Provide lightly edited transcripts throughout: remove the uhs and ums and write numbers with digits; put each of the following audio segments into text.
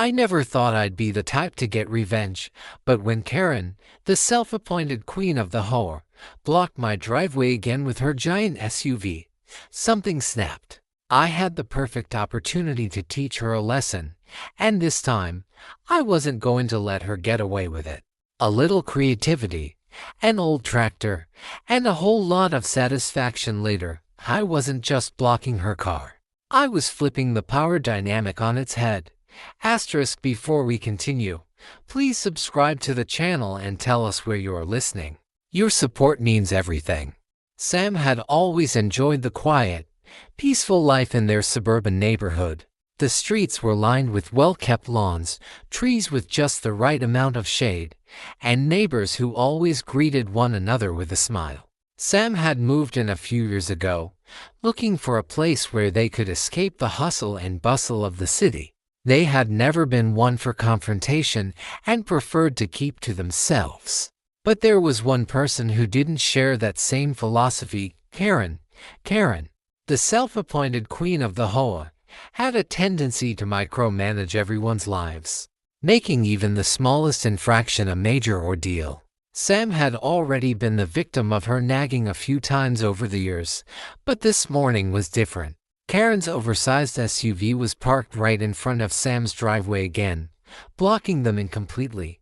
I never thought I'd be the type to get revenge, but when Karen, the self-appointed queen of the HOA, blocked my driveway again with her giant SUV, something snapped. I had the perfect opportunity to teach her a lesson, and this time, I wasn't going to let her get away with it. A little creativity, an old tractor, and a whole lot of satisfaction later, I wasn't just blocking her car. I was flipping the power dynamic on its head. Before we continue, please subscribe to the channel and tell us where you are listening. Your support means everything. Sam had always enjoyed the quiet, peaceful life in their suburban neighborhood. The streets were lined with well-kept lawns, trees with just the right amount of shade, and neighbors who always greeted one another with a smile. Sam had moved in a few years ago, looking for a place where they could escape the hustle and bustle of the city. They had never been one for confrontation and preferred to keep to themselves. But there was one person who didn't share that same philosophy. Karen, the self-appointed queen of the HOA, had a tendency to micromanage everyone's lives, making even the smallest infraction a major ordeal. Sam had already been the victim of her nagging a few times over the years, but this morning was different. Karen's oversized SUV was parked right in front of Sam's driveway again, blocking them incompletely.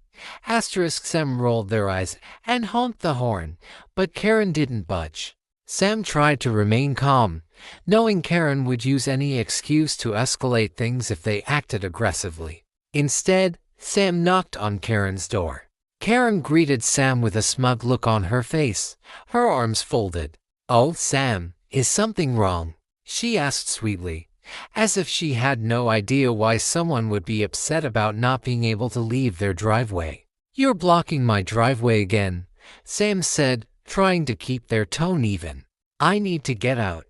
Sam rolled their eyes and honked the horn, but Karen didn't budge. Sam tried to remain calm, knowing Karen would use any excuse to escalate things if they acted aggressively. Instead, Sam knocked on Karen's door. Karen greeted Sam with a smug look on her face, her arms folded. "Oh, Sam, is something wrong?" she asked sweetly, as if she had no idea why someone would be upset about not being able to leave their driveway. "You're blocking my driveway again," Sam said, trying to keep their tone even. "I need to get out."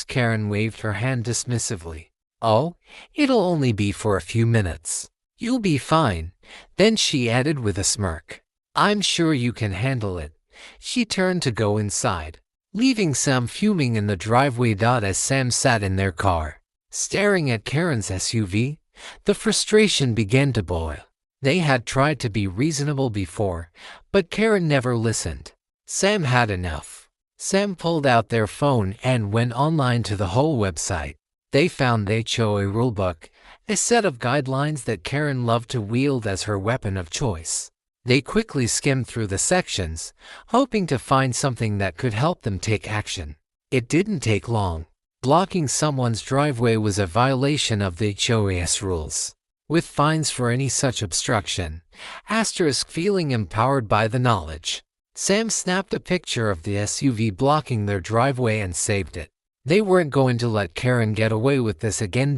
Karen waved her hand dismissively. "Oh, it'll only be for a few minutes. You'll be fine." Then she added with a smirk, "I'm sure you can handle it." She turned to go inside, leaving Sam fuming in the driveway. As Sam sat in their car, staring at Karen's SUV, the frustration began to boil. They had tried to be reasonable before, but Karen never listened. Sam had enough. Sam pulled out their phone and went online to the whole website. They found the HOA rulebook, a set of guidelines that Karen loved to wield as her weapon of choice. They quickly skimmed through the sections, hoping to find something that could help them take action. It didn't take long. Blocking someone's driveway was a violation of the HOA's rules, with fines for any such obstruction. Feeling empowered by the knowledge, Sam snapped a picture of the SUV blocking their driveway and saved it. They weren't going to let Karen get away with this again.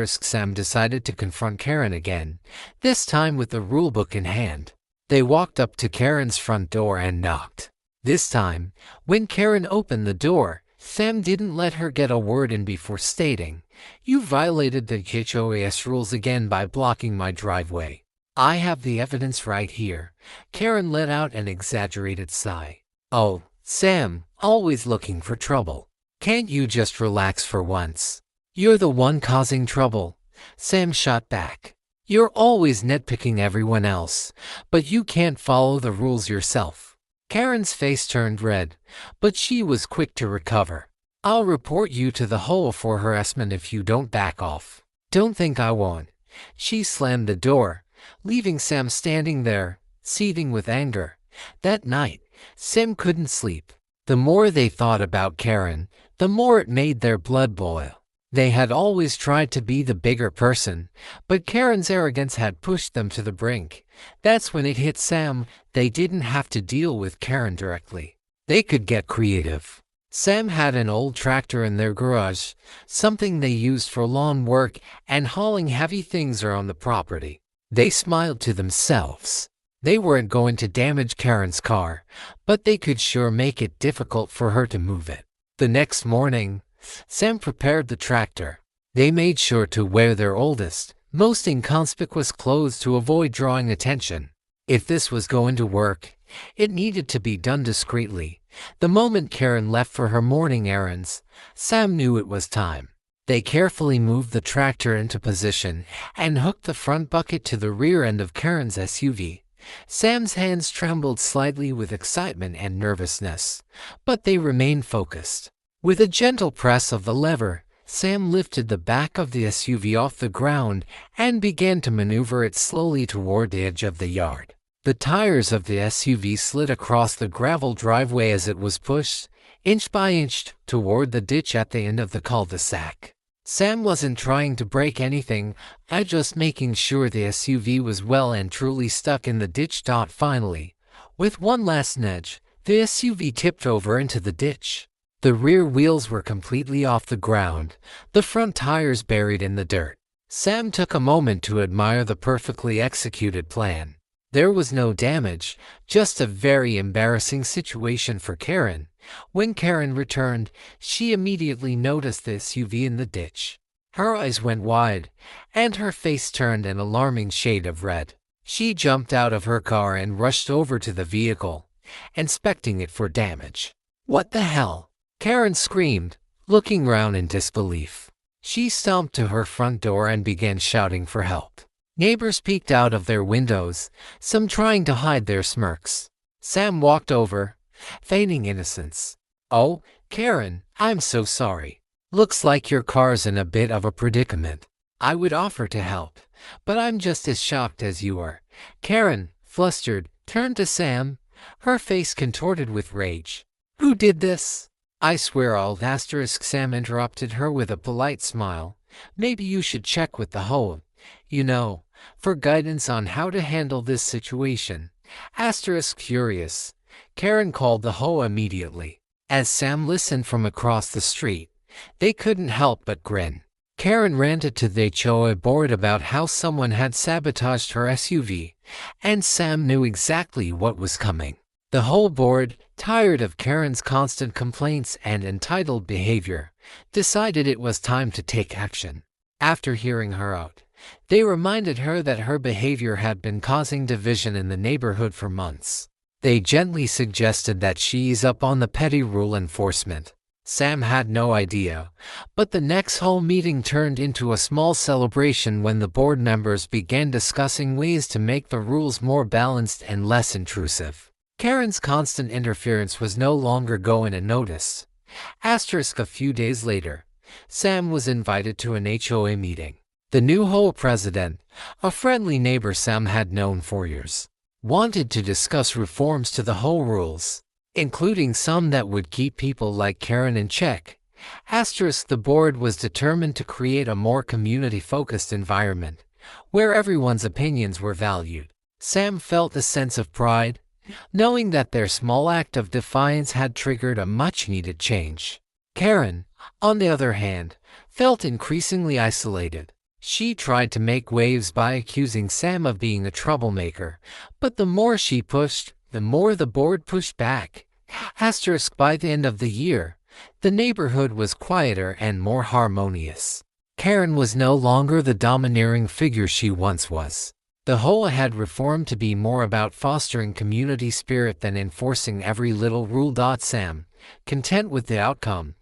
Sam decided to confront Karen again, this time with the rulebook in hand. They walked up to Karen's front door and knocked. This time, when Karen opened the door, Sam didn't let her get a word in before stating, "You violated the HOA's rules again by blocking my driveway." "I have the evidence right here." Karen let out an exaggerated sigh. "Oh, Sam, always looking for trouble. Can't you just relax for once?" "You're the one causing trouble," Sam shot back. "You're always nitpicking everyone else, but you can't follow the rules yourself." Karen's face turned red, but she was quick to recover. "I'll report you to the HOA for harassment if you don't back off." "Don't think I won't." She slammed the door, leaving Sam standing there, seething with anger. That night, Sam couldn't sleep. The more they thought about Karen, the more it made their blood boil. They had always tried to be the bigger person, but Karen's arrogance had pushed them to the brink. That's when it hit Sam. They didn't have to deal with Karen directly. They could get creative. Sam had an old tractor in their garage, something they used for lawn work and hauling heavy things around the property. They smiled to themselves. They weren't going to damage Karen's car, but they could sure make it difficult for her to move it. The next morning, Sam prepared the tractor. They made sure to wear their oldest, most inconspicuous clothes to avoid drawing attention. If this was going to work, it needed to be done discreetly. The moment Karen left for her morning errands, Sam knew it was time. They carefully moved the tractor into position and hooked the front bucket to the rear end of Karen's SUV. Sam's hands trembled slightly with excitement and nervousness, but they remained focused. With a gentle press of the lever, Sam lifted the back of the SUV off the ground and began to maneuver it slowly toward the edge of the yard. The tires of the SUV slid across the gravel driveway as it was pushed, inch by inch, toward the ditch at the end of the cul-de-sac. Sam wasn't trying to break anything, just making sure the SUV was well and truly stuck in the ditch. Finally, with one last nudge, the SUV tipped over into the ditch. The rear wheels were completely off the ground, the front tires buried in the dirt. Sam took a moment to admire the perfectly executed plan. There was no damage, just a very embarrassing situation for Karen. When Karen returned, she immediately noticed the SUV in the ditch. Her eyes went wide, and her face turned an alarming shade of red. She jumped out of her car and rushed over to the vehicle, inspecting it for damage. "What the hell?" Karen screamed, looking round in disbelief. She stomped to her front door and began shouting for help. Neighbors peeked out of their windows, some trying to hide their smirks. Sam walked over, feigning innocence. "Oh, Karen, I'm so sorry. Looks like your car's in a bit of a predicament. I would offer to help, but I'm just as shocked as you are." Karen, flustered, turned to Sam, her face contorted with rage. "Who did this?" "I swear I'll **. Sam interrupted her with a polite smile. "Maybe you should check with the HOA, for guidance on how to handle this situation." Curious. Karen called the HOA immediately. As Sam listened from across the street, they couldn't help but grin. Karen ranted to the HOA board about how someone had sabotaged her SUV, and Sam knew exactly what was coming. The whole board, tired of Karen's constant complaints and entitled behavior, decided it was time to take action. After hearing her out, they reminded her that her behavior had been causing division in the neighborhood for months. They gently suggested that she ease up on the petty rule enforcement. Sam had no idea, but the next whole meeting turned into a small celebration when the board members began discussing ways to make the rules more balanced and less intrusive. Karen's constant interference was no longer going unnoticed. A few days later, Sam was invited to an HOA meeting. The new HOA president, a friendly neighbor Sam had known for years, wanted to discuss reforms to the HOA rules, including some that would keep people like Karen in check. The board was determined to create a more community-focused environment, where everyone's opinions were valued. Sam felt a sense of pride, knowing that their small act of defiance had triggered a much-needed change. Karen, on the other hand, felt increasingly isolated. She tried to make waves by accusing Sam of being a troublemaker, but the more she pushed, the more the board pushed back. By the end of the year, the neighborhood was quieter and more harmonious. Karen was no longer the domineering figure she once was. The HOA had reformed to be more about fostering community spirit than enforcing every little rule. Sam, content with the outcome,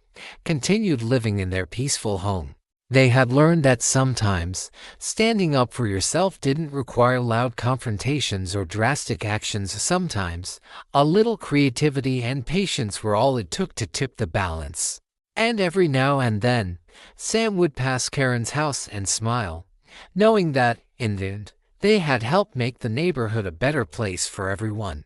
continued living in their peaceful home. They had learned that sometimes, standing up for yourself didn't require loud confrontations or drastic actions. Sometimes, a little creativity and patience were all it took to tip the balance. And every now and then, Sam would pass Karen's house and smile, knowing that, in the end, they had helped make the neighborhood a better place for everyone.